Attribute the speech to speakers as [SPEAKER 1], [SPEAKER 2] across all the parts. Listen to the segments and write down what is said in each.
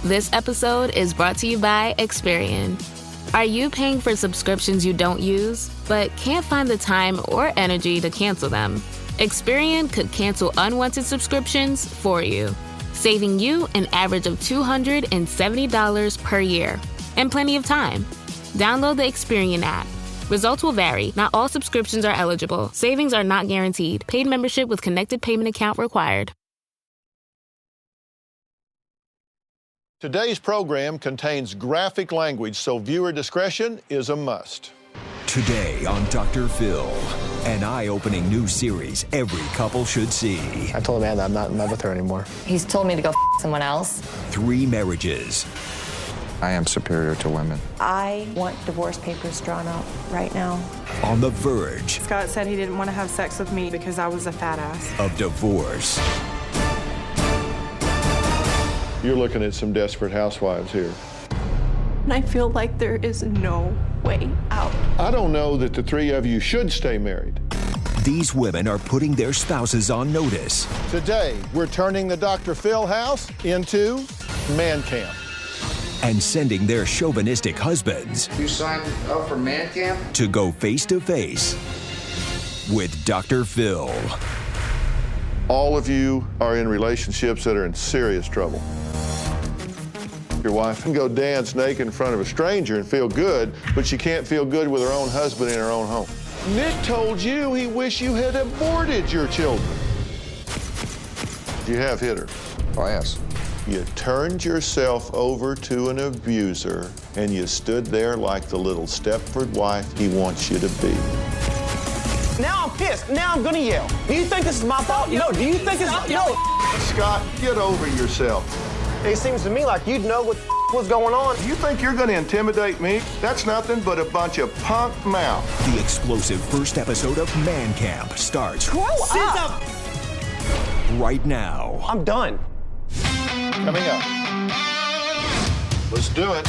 [SPEAKER 1] This episode is brought to you by Experian. Are you paying for subscriptions you don't use, but can't find the time or energy to cancel them? Experian could cancel unwanted subscriptions for you, saving you an average of $270 per year and plenty of time. Download the Experian app. Results will vary. Not all subscriptions are eligible. Savings are not guaranteed. Paid membership with connected payment account required.
[SPEAKER 2] Today's program contains graphic language, so viewer discretion is a must.
[SPEAKER 3] Today on Dr. Phil, an eye-opening new series every couple should see.
[SPEAKER 4] I told Amanda I'm not in love with her anymore.
[SPEAKER 5] He's told me to go someone else.
[SPEAKER 3] 3 marriages.
[SPEAKER 6] I am superior to women.
[SPEAKER 7] I want divorce papers drawn up right now.
[SPEAKER 3] On the verge.
[SPEAKER 8] Scott said he didn't want to have sex with me because I was a fat ass.
[SPEAKER 3] Of divorce.
[SPEAKER 2] You're looking at some desperate housewives here.
[SPEAKER 8] And I feel like there is no way out.
[SPEAKER 2] I don't know that the 3 of you should stay married.
[SPEAKER 3] These women are putting their spouses on notice.
[SPEAKER 2] Today, we're turning the Dr. Phil house into man camp.
[SPEAKER 3] And sending their chauvinistic husbands.
[SPEAKER 9] You signed up for man camp?
[SPEAKER 3] To go face to face with Dr. Phil.
[SPEAKER 2] All of you are in relationships that are in serious trouble. Your wife can go dance naked in front of a stranger and feel good, but she can't feel good with her own husband in her own home. Nick told you he wished you had aborted your children. You have hit her.
[SPEAKER 6] Oh, yes.
[SPEAKER 2] You turned yourself over to an abuser, and you stood there like the little Stepford wife he wants you to be.
[SPEAKER 4] Now I'm pissed. Now I'm gonna yell. Do you think this is my fault? No. Do you think this is... No.
[SPEAKER 2] Scott, get over yourself.
[SPEAKER 4] It seems to me like you'd know what was going on.
[SPEAKER 2] You think you're gonna intimidate me? That's nothing but a bunch of punk mouth.
[SPEAKER 3] The explosive first episode of Man Camp starts
[SPEAKER 4] Grow up!
[SPEAKER 3] right now.
[SPEAKER 4] I'm done.
[SPEAKER 2] Coming up. Let's do it.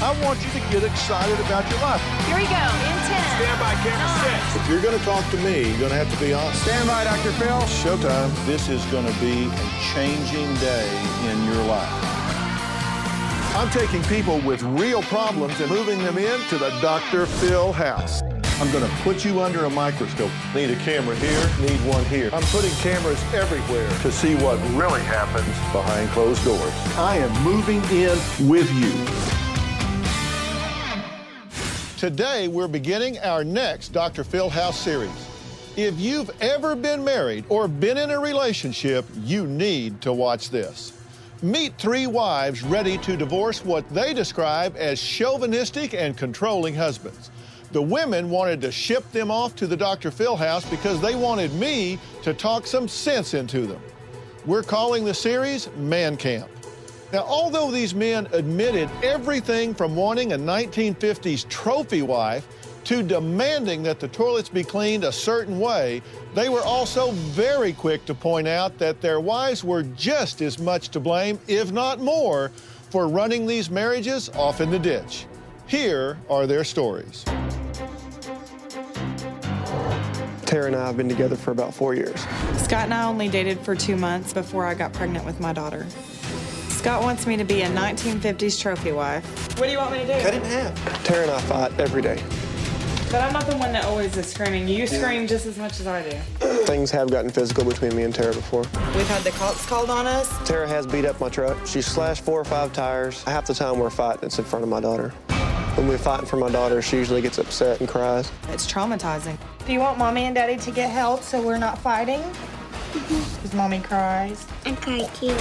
[SPEAKER 2] I want you to get excited about your life.
[SPEAKER 5] Here we go, in 10.
[SPEAKER 2] Stand by, camera 6. If you're going to talk to me, you're going to have to be honest.
[SPEAKER 6] Stand by, Dr. Phil.
[SPEAKER 2] Showtime. This is going to be a changing day in your life. I'm taking people with real problems and moving them into the Dr. Phil house. I'm going to put you under a microscope. Need a camera here, need one here. I'm putting cameras everywhere to see what really happens behind closed doors. I am moving in with you. Today, we're beginning our next Dr. Phil House series. If you've ever been married or been in a relationship, you need to watch this. Meet 3 wives ready to divorce what they describe as chauvinistic and controlling husbands. The women wanted to ship them off to the Dr. Phil house because they wanted me to talk some sense into them. We're calling the series Man Camp. Now, although these men admitted everything from wanting a 1950s trophy wife to demanding that the toilets be cleaned a certain way, they were also very quick to point out that their wives were just as much to blame, if not more, for running these marriages off in the ditch. Here are their stories.
[SPEAKER 4] Tara and I have been together for about 4 years.
[SPEAKER 8] Scott and I only dated for 2 months before I got pregnant with my daughter. Scott wants me to be a 1950s trophy wife. What do you want me to do?
[SPEAKER 4] Cut it in half. Tara and I fight every day.
[SPEAKER 8] But I'm not the one that always is screaming. You scream just as much as I do.
[SPEAKER 4] Things have gotten physical between me and Tara before.
[SPEAKER 8] We've had the cops called on us.
[SPEAKER 4] Tara has beat up my truck. She's slashed 4 or 5 tires. Half the time we're fighting, it's in front of my daughter. When we're fighting for my daughter, she usually gets upset and cries.
[SPEAKER 8] It's traumatizing. Do you want Mommy and Daddy to get help so we're not fighting? Because Mommy cries.
[SPEAKER 10] I cry too.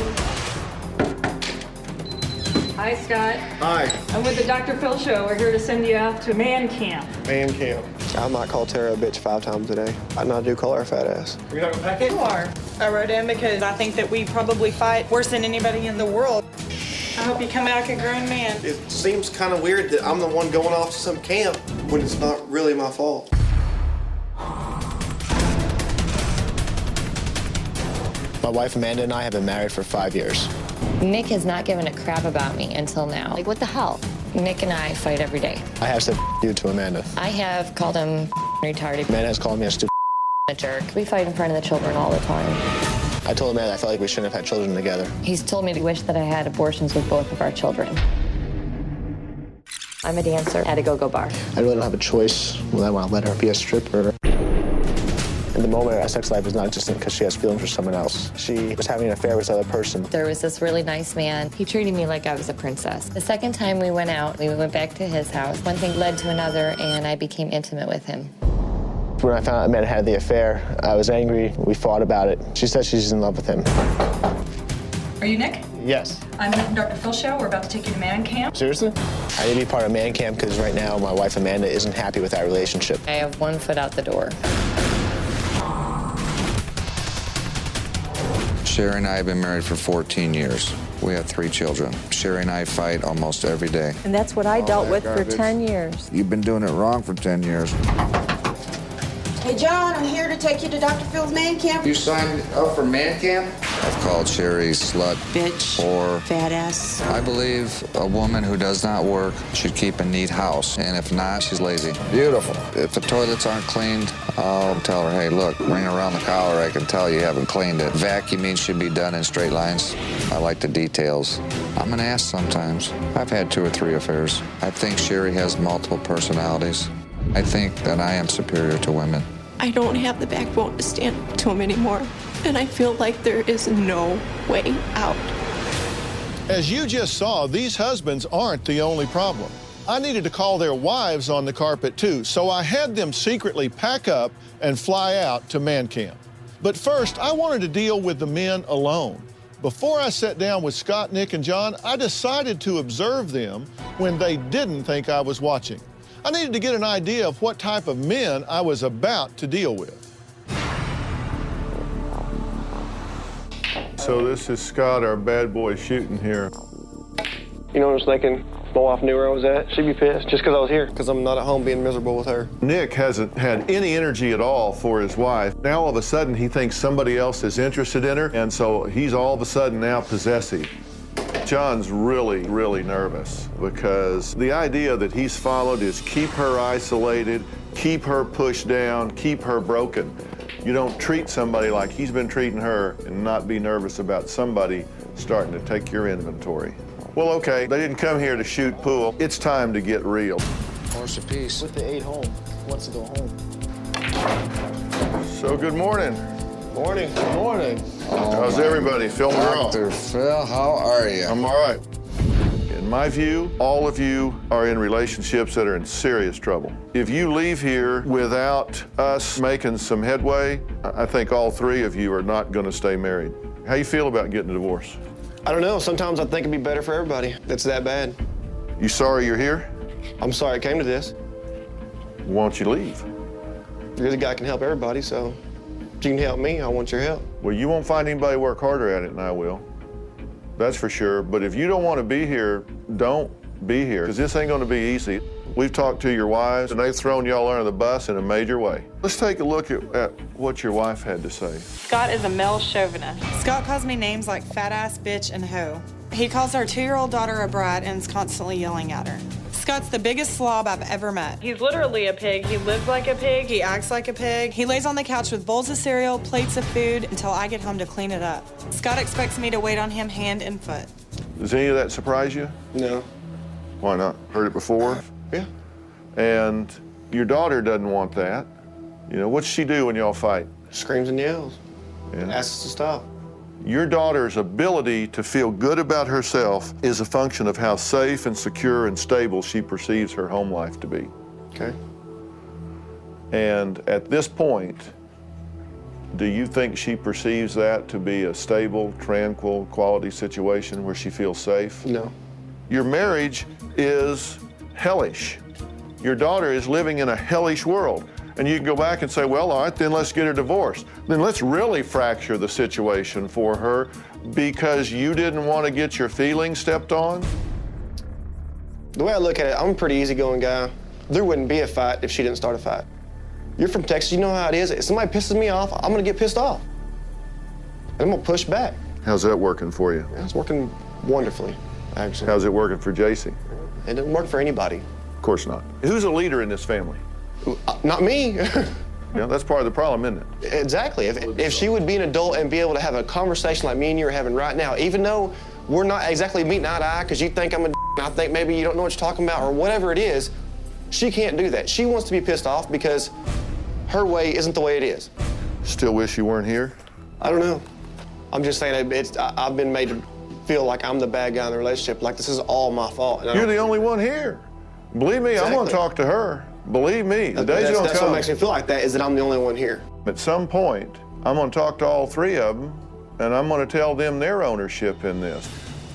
[SPEAKER 11] Hi, Scott.
[SPEAKER 2] Hi.
[SPEAKER 11] I'm with the Dr. Phil Show. We're here to send you off to man camp.
[SPEAKER 2] Man camp.
[SPEAKER 4] I might call Tara a bitch 5 times a day. And I do call her a fat ass.
[SPEAKER 2] You're not gonna pack it?
[SPEAKER 8] You are. I wrote in because I think that we probably fight worse than anybody in the world. I hope you come out like a grown man.
[SPEAKER 12] It seems kind of weird that I'm the one going off to some camp when it's not really my fault.
[SPEAKER 4] My wife Amanda and I have been married for 5 years.
[SPEAKER 5] Nick has not given a crap about me until now. Like, what the hell? Nick and I fight every day.
[SPEAKER 4] I have said you to Amanda.
[SPEAKER 5] I have called him retarded.
[SPEAKER 4] Amanda has called me a stupid
[SPEAKER 5] a jerk. We fight in front of the children all the time.
[SPEAKER 4] I told him that I felt like we shouldn't have had children together.
[SPEAKER 5] He's told me to wish that I had abortions with both of our children. I'm a dancer at a go-go bar.
[SPEAKER 4] I really don't have a choice when I want to let her be a stripper. In the moment, our sex life is not just because she has feelings for someone else. She was having an affair with this other person.
[SPEAKER 5] There was this really nice man. He treated me like I was a princess. The second time we went out, we went back to his house. One thing led to another, and I became intimate with him.
[SPEAKER 4] When I found out Amanda had the affair, I was angry. We fought about it. She said she's in love with him.
[SPEAKER 11] Are you Nick?
[SPEAKER 4] Yes.
[SPEAKER 11] I'm Nick from Dr. Phil Show. We're about to take you to man camp.
[SPEAKER 4] Seriously? I need to be part of man camp because right now my wife Amanda isn't happy with our relationship.
[SPEAKER 5] I have 1 foot out the door.
[SPEAKER 6] Sherry and I have been married for 14 years. We have 3 children. Sherry and I fight almost every day.
[SPEAKER 7] And that's what I dealt with for 10 years.
[SPEAKER 6] You've been doing it wrong for 10 years.
[SPEAKER 10] Hey, John, I'm here to take you to Dr. Phil's man camp.
[SPEAKER 9] You signed up for man camp?
[SPEAKER 6] I've called Sherry slut,
[SPEAKER 10] Bitch,
[SPEAKER 6] whore,
[SPEAKER 10] fat ass.
[SPEAKER 6] I believe a woman who does not work should keep a neat house, and if not, she's lazy. Beautiful. If the toilets aren't cleaned, I'll tell her, hey, look, ring around the collar, I can tell you haven't cleaned it. Vacuuming should be done in straight lines. I like the details. I'm an ass sometimes. I've had 2 or 3 affairs. I think Sherry has multiple personalities. I think that I am superior to women.
[SPEAKER 13] I don't have the backbone to stand up to him anymore, and I feel like there is no way out.
[SPEAKER 2] As you just saw, these husbands aren't the only problem. I needed to call their wives on the carpet too, so I had them secretly pack up and fly out to man camp. But first, I wanted to deal with the men alone. Before I sat down with Scott, Nick, and John, I decided to observe them when they didn't think I was watching. I needed to get an idea of what type of men I was about to deal with. So this is Scott, our bad boy shooting here.
[SPEAKER 4] You know what I was thinking? My wife knew where I was at. She'd be pissed just because I was here, because I'm not at home being miserable with her.
[SPEAKER 2] Nick hasn't had any energy at all for his wife. Now all of a sudden he thinks somebody else is interested in her, and so he's all of a sudden now possessive. John's really, really nervous because the idea that he's followed is keep her isolated, keep her pushed down, keep her broken. You don't treat somebody like he's been treating her and not be nervous about somebody starting to take your inventory. Well, okay, they didn't come here to shoot pool. It's time to get real.
[SPEAKER 6] Horse apiece.
[SPEAKER 4] With the 8 home, wants to go home.
[SPEAKER 2] So good morning.
[SPEAKER 4] Morning. Good morning.
[SPEAKER 2] How's everybody? Phil Monroe.
[SPEAKER 6] Dr. Phil, how are you?
[SPEAKER 2] I'm all right. In my view, all of you are in relationships that are in serious trouble. If you leave here without us making some headway, I think all 3 of you are not going to stay married. How you feel about getting a divorce?
[SPEAKER 4] I don't know. Sometimes I think it'd be better for everybody. It's that bad.
[SPEAKER 2] You sorry you're here?
[SPEAKER 4] I'm sorry it came to this.
[SPEAKER 2] Why don't you leave?
[SPEAKER 4] You're the guy who can help everybody, so if you can help me, I want your help.
[SPEAKER 2] Well, you won't find anybody work harder at it than I will. That's for sure. But if you don't want to be here, don't be here, because this ain't going to be easy. We've talked to your wives, and they've thrown y'all under the bus in a major way. Let's take a look at what your wife had to say.
[SPEAKER 8] Scott is a male chauvinist. Scott calls me names like fat ass, bitch, and hoe. He calls our 2-year-old daughter a brat and is constantly yelling at her. Scott's the biggest slob I've ever met. He's literally a pig. He lives like a pig. He acts like a pig. He lays on the couch with bowls of cereal, plates of food, until I get home to clean it up. Scott expects me to wait on him hand and foot.
[SPEAKER 2] Does any of that surprise you?
[SPEAKER 4] No.
[SPEAKER 2] Why not? Heard it before?
[SPEAKER 4] Yeah.
[SPEAKER 2] And your daughter doesn't want that. You know, what's she do when y'all fight?
[SPEAKER 4] Screams and yells.
[SPEAKER 2] Yeah.
[SPEAKER 4] Asks us to stop.
[SPEAKER 2] Your daughter's ability to feel good about herself is a function of how safe and secure and stable she perceives her home life to be.
[SPEAKER 4] Okay.
[SPEAKER 2] And at this point, do you think she perceives that to be a stable, tranquil, quality situation where she feels safe?
[SPEAKER 4] No.
[SPEAKER 2] Your marriage is hellish. Your daughter is living in a hellish world. And you can go back and say, well, all right, then let's get her divorced. Then let's really fracture the situation for her because you didn't want to get your feelings stepped on?
[SPEAKER 4] The way I look at it, I'm a pretty easygoing guy. There wouldn't be a fight if she didn't start a fight. You're from Texas, you know how it is. If somebody pisses me off, I'm gonna get pissed off. And I'm gonna push back.
[SPEAKER 2] How's that working for you?
[SPEAKER 4] It's working wonderfully, actually.
[SPEAKER 2] How's it working for JC?
[SPEAKER 4] It doesn't work for anybody.
[SPEAKER 2] Of course not. Who's a leader in this family?
[SPEAKER 4] Not me.
[SPEAKER 2] You know, that's part of the problem, isn't it?
[SPEAKER 4] Exactly. If she would be an adult and be able to have a conversation like me and you are having right now, even though we're not exactly meeting eye to eye because you think I'm a and I think maybe you don't know what you're talking about or whatever it is, she can't do that. She wants to be pissed off because her way isn't the way it is.
[SPEAKER 2] Still wish you weren't here?
[SPEAKER 4] I don't know. I'm just saying I've been made to feel like I'm the bad guy in the relationship, like this is all my fault.
[SPEAKER 2] You're the only one here. Believe me, I'm going to talk to her. Believe me, the day's going to come.
[SPEAKER 4] That's what makes me feel like that, is that I'm the only one here.
[SPEAKER 2] At some point, I'm going to talk to all three of them, and I'm going to tell them their ownership in this.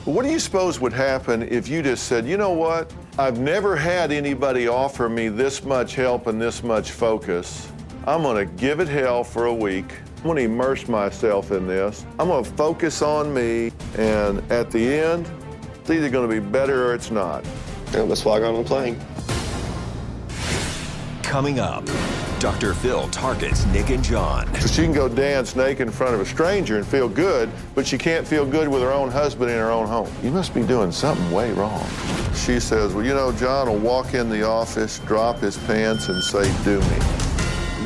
[SPEAKER 2] What do you suppose would happen if you just said, you know what, I've never had anybody offer me this much help and this much focus. I'm going to give it hell for a week. I'm going to immerse myself in this. I'm going to focus on me, and at the end, it's either going to be better or it's not.
[SPEAKER 4] Yeah, that's why I got on the plane.
[SPEAKER 3] Coming up, Dr. Phil targets Nick and John.
[SPEAKER 2] So she can go dance naked in front of a stranger and feel good, but she can't feel good with her own husband in her own home. You must be doing something way wrong. She says, well, you know, John will walk in the office, drop his pants, and say, do me.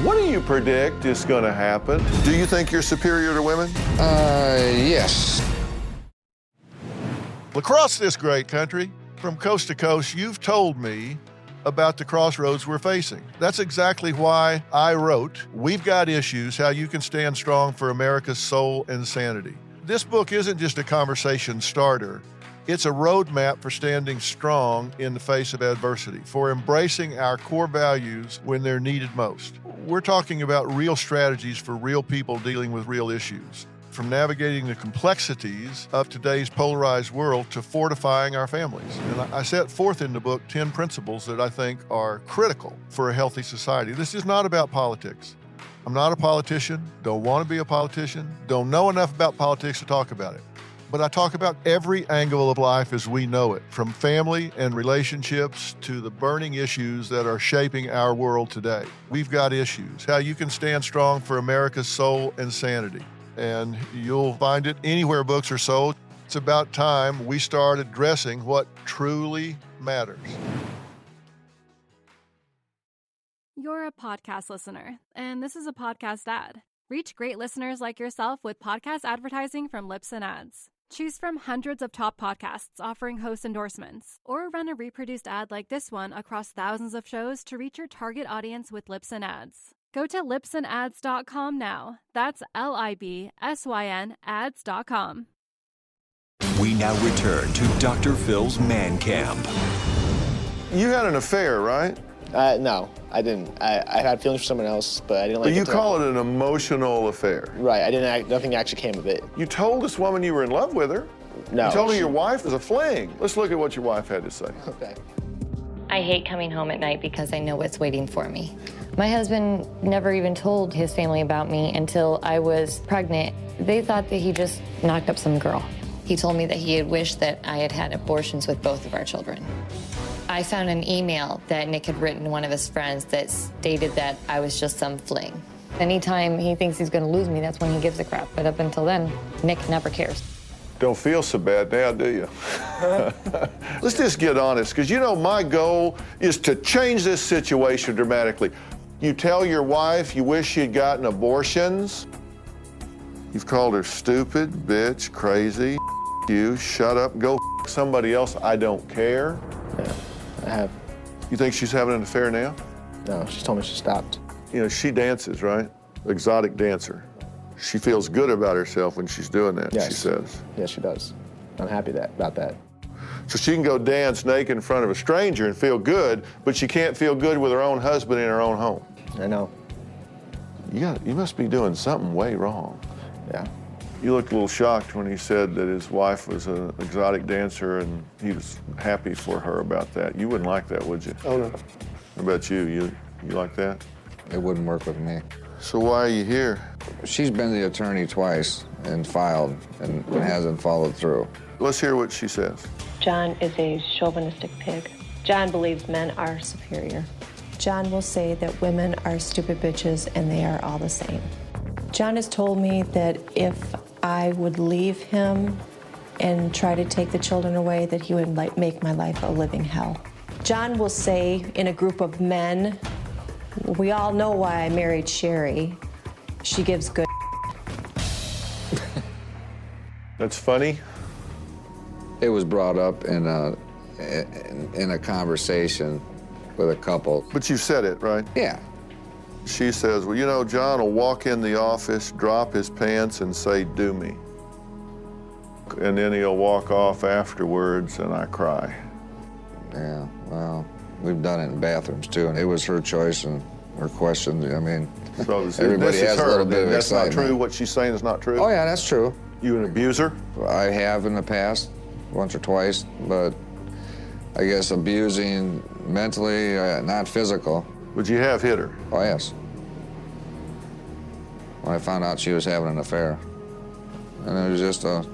[SPEAKER 2] What do you predict is going to happen? Do you think you're superior to women?
[SPEAKER 6] Yes.
[SPEAKER 2] Across this great country, from coast to coast, you've told me about the crossroads we're facing. That's exactly why I wrote We've Got Issues, How You Can Stand Strong for America's Soul and Sanity. This book isn't just a conversation starter. It's a roadmap for standing strong in the face of adversity, for embracing our core values when they're needed most. We're talking about real strategies for real people dealing with real issues, from navigating the complexities of today's polarized world to fortifying our families. And I set forth in the book 10 principles that I think are critical for a healthy society. This is not about politics. I'm not a politician, don't want to be a politician, don't know enough about politics to talk about it. But I talk about every angle of life as we know it, from family and relationships to the burning issues that are shaping our world today. We've got issues. How you can stand strong for America's soul and sanity. And you'll find it anywhere books are sold. It's about time we start addressing what truly matters.
[SPEAKER 14] You're a podcast listener, and this is a podcast ad. Reach great listeners like yourself with podcast advertising from Lips and Ads. Choose from hundreds of top podcasts offering host endorsements, or run a reproduced ad like this one across thousands of shows to reach your target audience with Lips and Ads. Go to lipsandads.com now. That's LIBSYN ads.com.
[SPEAKER 3] We now return to Dr. Phil's Man Camp.
[SPEAKER 2] You had an affair, right?
[SPEAKER 15] No, I didn't. I had feelings for someone else, but I didn't like it.
[SPEAKER 2] But you call it an emotional affair.
[SPEAKER 15] Right, nothing actually came of it.
[SPEAKER 2] You told this woman you were in love with her.
[SPEAKER 15] No.
[SPEAKER 2] You told her your wife was a fling. Let's look at what your wife had to say.
[SPEAKER 15] Okay.
[SPEAKER 5] I hate coming home at night because I know what's waiting for me. My husband never even told his family about me until I was pregnant. They thought that he just knocked up some girl. He told me that he had wished that I had had abortions with both of our children. I found an email that Nick had written to one of his friends that stated that I was just some fling. Anytime he thinks he's going to lose me, that's when he gives a crap. But up until then, Nick never cares.
[SPEAKER 2] Don't feel so bad now, do you? Let's just get honest, because you know my goal is to change this situation dramatically. You tell your wife you wish she'd gotten abortions. You've called her stupid, bitch, crazy, you, shut up, go somebody else, I don't care.
[SPEAKER 15] Yeah, I have.
[SPEAKER 2] You think she's having an affair now?
[SPEAKER 15] No, she told me she stopped.
[SPEAKER 2] You know, she dances, right? Exotic dancer. She feels good about herself when she's doing that, yes. She says.
[SPEAKER 15] Yes, she does. I'm happy about that.
[SPEAKER 2] So she can go dance naked in front of a stranger and feel good, but she can't feel good with her own husband in her own home.
[SPEAKER 15] I know.
[SPEAKER 2] You must be doing something way wrong.
[SPEAKER 15] Yeah.
[SPEAKER 2] You looked a little shocked when he said that his wife was an exotic dancer and he was happy for her about that. You wouldn't like that, would you?
[SPEAKER 4] Oh, no.
[SPEAKER 2] What about you? You like that?
[SPEAKER 6] It wouldn't work with me.
[SPEAKER 2] So why are you here?
[SPEAKER 6] She's been the attorney twice and filed and hasn't followed through.
[SPEAKER 2] Let's hear what she says.
[SPEAKER 16] John is a chauvinistic pig. John believes men are superior.
[SPEAKER 13] John will say that women are stupid bitches and they are all the same. John has told me that if I would leave him and try to take the children away, that he would make my life a living hell. John will say in a group of men We all know why I married Sherry. She gives good.
[SPEAKER 2] That's funny.
[SPEAKER 6] It was brought up in a conversation with a couple.
[SPEAKER 2] But you said it, right?
[SPEAKER 6] Yeah.
[SPEAKER 2] She says, well, you know, John will walk in the office, drop his pants, and say, do me. And then he'll walk off afterwards, and I cry.
[SPEAKER 6] Yeah, well, we've done it in bathrooms, too, and it was her choice and her question. I mean,
[SPEAKER 2] so
[SPEAKER 6] everybody has a little bit of
[SPEAKER 2] That's
[SPEAKER 6] excitement.
[SPEAKER 2] not true? What she's saying is not true?
[SPEAKER 6] Oh, yeah, that's true.
[SPEAKER 2] You an abuser?
[SPEAKER 6] I have in the past, once or twice, but I guess abusing mentally, not physical.
[SPEAKER 2] Would you have hit her?
[SPEAKER 6] Oh, yes. When I found out she was having an affair. And it was just a...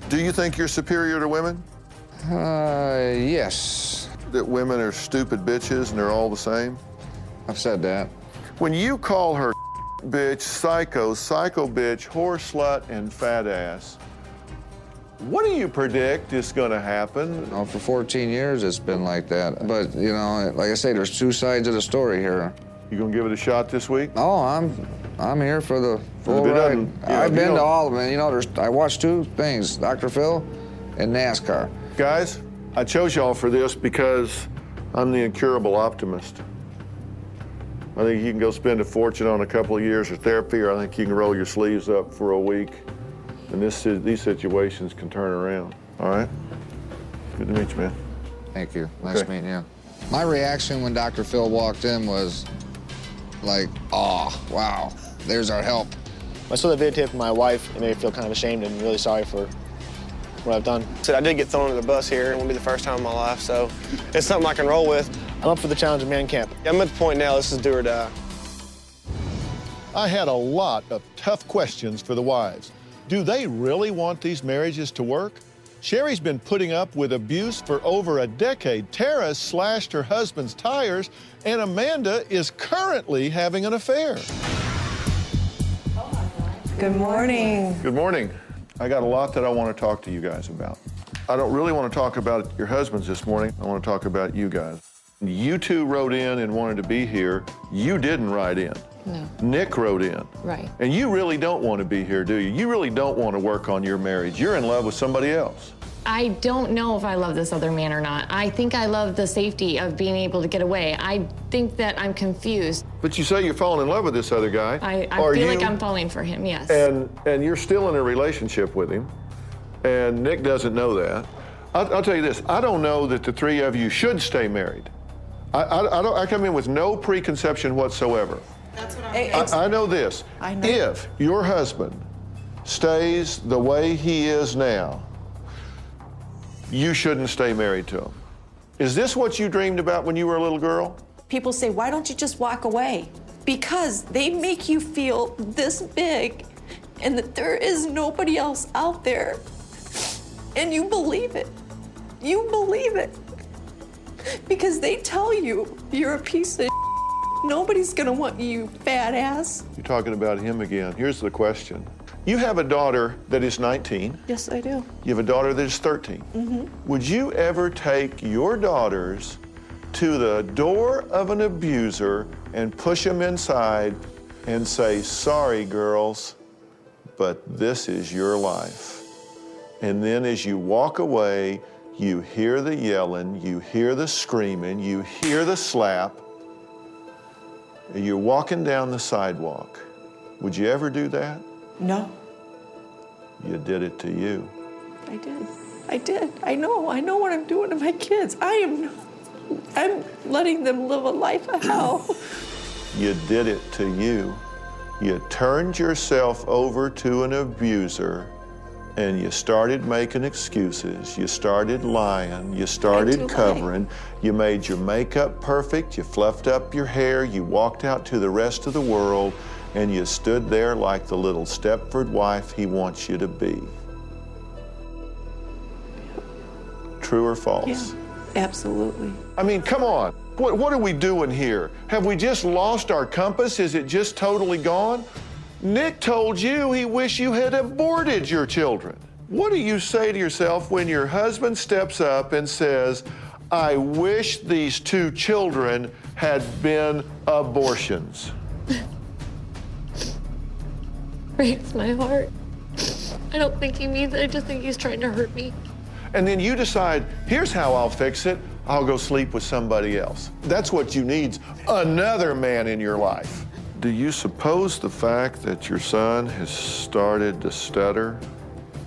[SPEAKER 2] Do you think you're superior to women?
[SPEAKER 6] Yes.
[SPEAKER 2] That women are stupid bitches and they're all the same?
[SPEAKER 6] I've said that.
[SPEAKER 2] When you call her bitch, psycho bitch, whore slut, and fat ass, what do you predict is going to happen?
[SPEAKER 6] Oh, for 14 years it's been like that. But, you know, like I say, there's two sides of the story here.
[SPEAKER 2] You going to give it a shot this week?
[SPEAKER 6] Oh, I'm here for the full ride. I've been to all of them. You know, I watched two things, Dr. Phil and NASCAR.
[SPEAKER 2] Guys, I chose y'all for this because I'm the incurable optimist. I think you can go spend a fortune on a couple of years of therapy, or I think you can roll your sleeves up for a week, and these situations can turn around. All right? Good to meet you, man.
[SPEAKER 6] Thank you. Nice meeting you. My reaction when Dr. Phil walked in was like, oh, wow, there's our help.
[SPEAKER 15] I saw the videotape of my wife, and made me feel kind of ashamed and really sorry for what I've done.
[SPEAKER 4] I did get thrown under the bus here. It won't be the first time in my life, so it's something I can roll with.
[SPEAKER 15] I'm up for the challenge of man camp.
[SPEAKER 4] I'm at the point now, this is do or die.
[SPEAKER 2] I had a lot of tough questions for the wives. Do they really want these marriages to work? Sherry's been putting up with abuse for over a decade. Tara slashed her husband's tires, and Amanda is currently having an affair.
[SPEAKER 13] Good morning.
[SPEAKER 2] Good morning. I got a lot that I want to talk to you guys about. I don't really want to talk about your husbands this morning. I want to talk about you guys. You two wrote in and wanted to be here. You didn't write in.
[SPEAKER 5] No.
[SPEAKER 2] Nick wrote in.
[SPEAKER 5] Right.
[SPEAKER 2] And you really don't want to be here, do you? You really don't want to work on your marriage. You're in love with somebody else.
[SPEAKER 5] I don't know if I love this other man or not. I think I love the safety of being able to get away. I think that I'm confused.
[SPEAKER 2] But you say you're falling in love with this other guy.
[SPEAKER 5] I feel like I'm falling for him, yes.
[SPEAKER 2] And you're still in a relationship with him, and Nick doesn't know that. I'll tell you this, I don't know that the three of you should stay married. I come in with no preconception whatsoever.
[SPEAKER 8] That's what I'm
[SPEAKER 2] I know this.
[SPEAKER 10] I know.
[SPEAKER 2] If your husband stays the way he is now, you shouldn't stay married to him. Is this what you dreamed about when you were a little girl?
[SPEAKER 7] People say, why don't you just walk away? Because they make you feel this big and that there is nobody else out there. And you believe it. You believe it. Because they tell you you're a piece of Nobody's gonna want you, fat ass.
[SPEAKER 2] You're talking about him again. Here's the question. You have a daughter that is 19.
[SPEAKER 7] Yes, I do.
[SPEAKER 2] You have a daughter that is 13.
[SPEAKER 7] Mm-hmm.
[SPEAKER 2] Would you ever take your daughters to the door of an abuser and push them inside and say, sorry, girls, but this is your life? And then as you walk away, you hear the yelling, you hear the screaming, you hear the slap, and you're walking down the sidewalk. Would you ever do that?
[SPEAKER 7] No.
[SPEAKER 2] You did it to you.
[SPEAKER 7] I did. I did. I know what I'm doing to my kids. I'm letting them live a life of hell.
[SPEAKER 2] You did it to you. You turned yourself over to an abuser and you started making excuses. You started lying. You started covering. You made your makeup perfect. You fluffed up your hair. You walked out to the rest of the world and you stood there like the little Stepford wife he wants you to be. True or false?
[SPEAKER 7] Yeah, absolutely.
[SPEAKER 2] I mean, come on. What are we doing here? Have we just lost our compass? Is it just totally gone? Nick told you he wished you had aborted your children. What do you say to yourself when your husband steps up and says, I wish these 2 children had been abortions.
[SPEAKER 5] Breaks my heart. I don't think he means it. I just think he's trying to hurt me.
[SPEAKER 2] And then you decide, here's how I'll fix it. I'll go sleep with somebody else. That's what you need, another man in your life. Do you suppose the fact that your son has started to stutter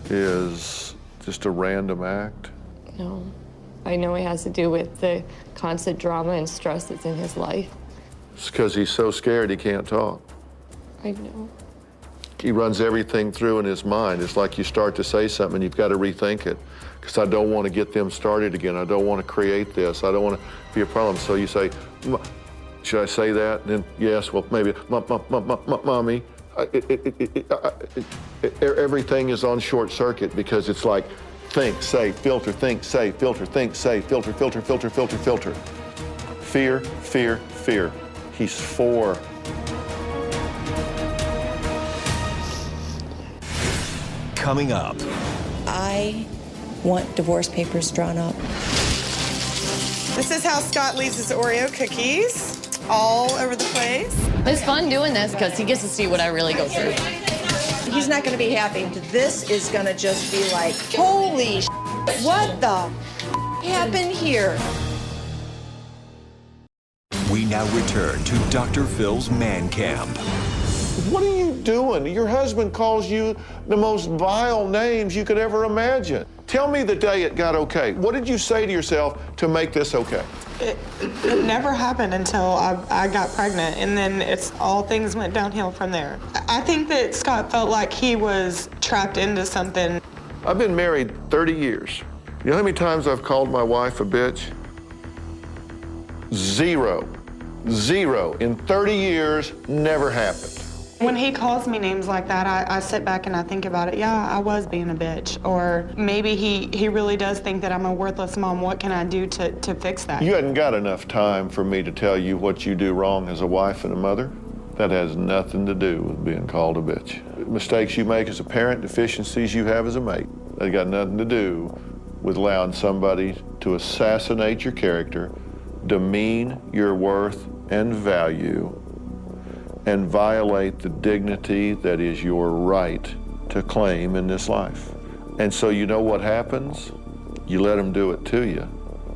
[SPEAKER 2] is just a random act?
[SPEAKER 5] No. I know it has to do with the constant drama and stress that's in his life.
[SPEAKER 2] It's because he's so scared he can't talk.
[SPEAKER 5] I know.
[SPEAKER 2] He runs everything through in his mind. It's like you start to say something and you've got to rethink it. Because I don't want to get them started again. I don't want to create this. I don't want to be a problem. So you say, should I say that? And then, yes, well, maybe, mommy. Everything is on short circuit because it's like, think, say, filter, think, say, filter, think, say, filter, filter, filter, filter, filter. Fear, fear, fear. He's 4.
[SPEAKER 3] Coming up.
[SPEAKER 17] I want divorce papers drawn up.
[SPEAKER 8] This is how Scott leaves his Oreo cookies all over the place.
[SPEAKER 5] It's fun doing this because he gets to see what I really go through.
[SPEAKER 10] He's not going to be happy. This is going to just be like, holy what the happened here?
[SPEAKER 3] We now return to Dr. Phil's Man Camp.
[SPEAKER 2] What are you doing? Your husband calls you the most vile names you could ever imagine. Tell me the day it got okay. What did you say to yourself to make this okay?
[SPEAKER 8] It never happened until I got pregnant, and then all things went downhill from there. I think that Scott felt like he was trapped into something.
[SPEAKER 2] I've been married 30 years. You know how many times I've called my wife a bitch? 0. 0. In 30 years, never happened.
[SPEAKER 8] When he calls me names like that, I sit back and I think about it. Yeah, I was being a bitch. Or maybe he really does think that I'm a worthless mom. What can I do to fix that?
[SPEAKER 2] You hadn't got enough time for me to tell you what you do wrong as a wife and a mother. That has nothing to do with being called a bitch. Mistakes you make as a parent, deficiencies you have as a mate, they got nothing to do with allowing somebody to assassinate your character, demean your worth and value, and violate the dignity that is your right to claim in this life. And so you know what happens? You let them do it to you,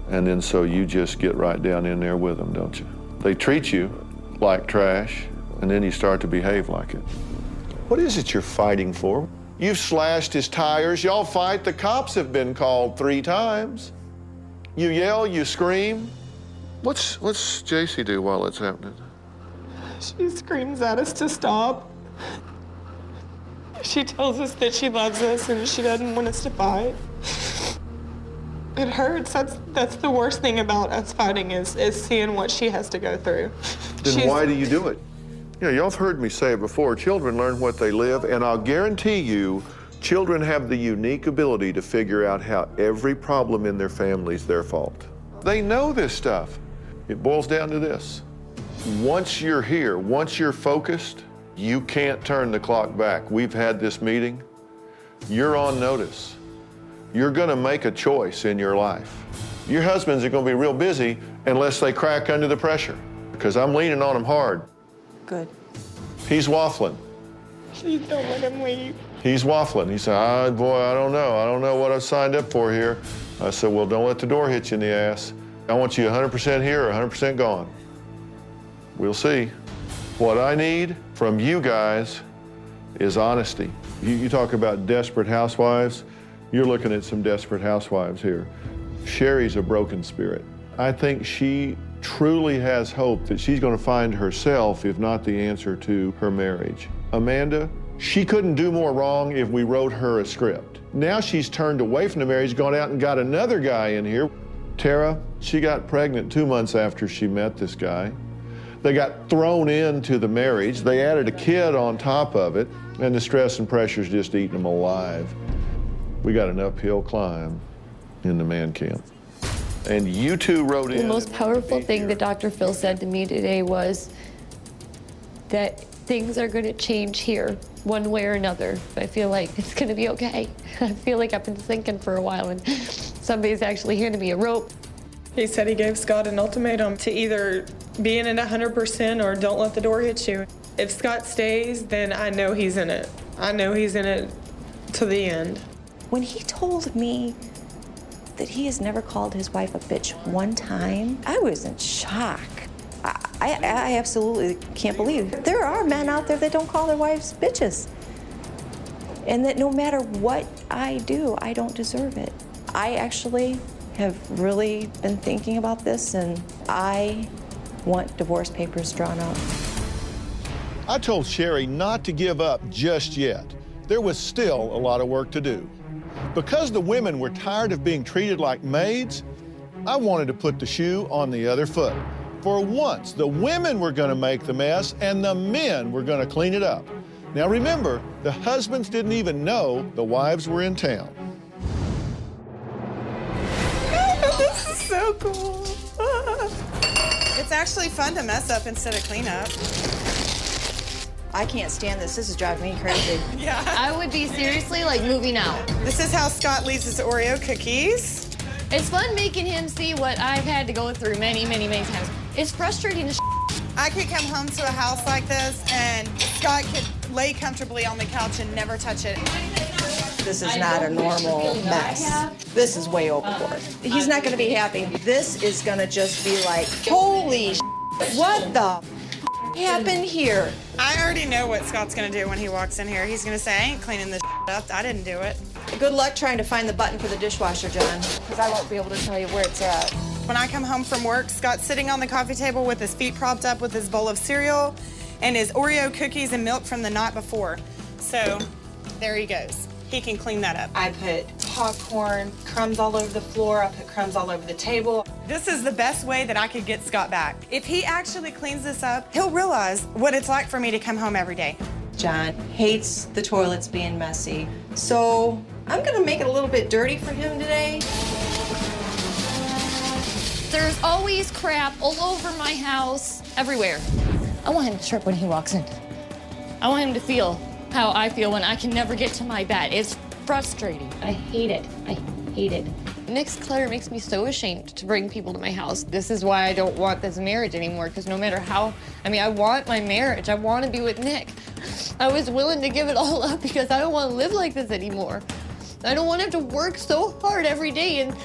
[SPEAKER 2] and then so you just get right down in there with them, don't you? They treat you like trash, and then you start to behave like it. What is it you're fighting for? You've slashed his tires, y'all fight, the cops have been called 3 times. You yell, you scream. What's JC do while it's happening?
[SPEAKER 8] She screams at us to stop. She tells us that she loves us and she doesn't want us to fight. It hurts. That's the worst thing about us fighting is seeing what she has to go through.
[SPEAKER 2] Then why do you do it? You know, y'all have heard me say it before, children learn what they live, and I'll guarantee you, children have the unique ability to figure out how every problem in their family is their fault. They know this stuff. It boils down to this. Once you're here, once you're focused, you can't turn the clock back. We've had this meeting. You're on notice. You're gonna make a choice in your life. Your husbands are gonna be real busy unless they crack under the pressure, because I'm leaning on them hard.
[SPEAKER 10] Good.
[SPEAKER 2] He's waffling.
[SPEAKER 8] Please don't let him leave.
[SPEAKER 2] He's waffling. He said, boy, I don't know. I don't know what I've signed up for here. I said, well, don't let the door hit you in the ass. I want you 100% here or 100% gone. We'll see. What I need from you guys is honesty. You talk about desperate housewives. You're looking at some desperate housewives here. Sherry's a broken spirit. I think she truly has hope that she's going to find herself, if not the answer to her marriage. Amanda, she couldn't do more wrong if we wrote her a script. Now she's turned away from the marriage, gone out and got another guy in here. Tara, she got pregnant 2 months after she met this guy. They got thrown into the marriage. They added a kid on top of it, and the stress and pressure's just eating them alive. We got an uphill climb in the man camp. And you two wrote in.
[SPEAKER 5] The most powerful thing that Dr. Phil said to me today was that things are going to change here one way or another. I feel like it's going to be okay. I feel like I've been sinking for a while and somebody's actually handed me a rope.
[SPEAKER 8] He said he gave Scott an ultimatum to either be in it 100% or don't let the door hit you. If Scott stays, then I know he's in it. I know he's in it to the end.
[SPEAKER 13] When he told me that he has never called his wife a bitch one time, I was in shock. I absolutely can't believe there are men out there that don't call their wives bitches. And that no matter what I do, I don't deserve it. I actually have really been thinking about this, and I want divorce papers drawn up.
[SPEAKER 2] I told Sherry not to give up just yet. There was still a lot of work to do. Because the women were tired of being treated like maids, I wanted to put the shoe on the other foot. For once, the women were going to make the mess and the men were going to clean it up. Now remember, the husbands didn't even know the wives were in town.
[SPEAKER 8] This is so cool. It's actually fun to mess up instead of clean up.
[SPEAKER 10] I can't stand this. This is driving me crazy.
[SPEAKER 8] Yeah.
[SPEAKER 5] I would be seriously like moving out.
[SPEAKER 8] This is how Scott leaves his Oreo cookies.
[SPEAKER 5] It's fun making him see what I've had to go through many, many, many times. It's frustrating as
[SPEAKER 8] I could come home to a house like this and Scott could lay comfortably on the couch and never touch it.
[SPEAKER 10] This is not a normal mess. This is way overboard. He's not going to be happy. This is going to just be like, holy what the happened here?
[SPEAKER 8] I already know what Scott's going to do when he walks in here. He's going to say, I ain't cleaning this up. I didn't do it.
[SPEAKER 10] Good luck trying to find the button for the dishwasher, John, because I won't be able to tell you where it's at.
[SPEAKER 8] When I come home from work, Scott's sitting on the coffee table with his feet propped up with his bowl of cereal and his Oreo cookies and milk from the night before. So there he goes. He can clean that up.
[SPEAKER 18] I put popcorn, crumbs all over the floor. I put crumbs all over the table.
[SPEAKER 8] This is the best way that I could get Scott back. If he actually cleans this up, he'll realize what it's like for me to come home every day.
[SPEAKER 10] John hates the toilets being messy, so I'm gonna make it a little bit dirty for him today.
[SPEAKER 5] There's always crap all over my house, everywhere. I want him to trip when he walks in. I want him to feel how I feel when I can never get to my bed. It's frustrating. I hate it. I hate it. Nick's clutter makes me so ashamed to bring people to my house. This is why I don't want this marriage anymore, because no matter how, I want my marriage. I want to be with Nick. I was willing to give it all up because I don't want to live like this anymore. I don't want to have to work so hard every day and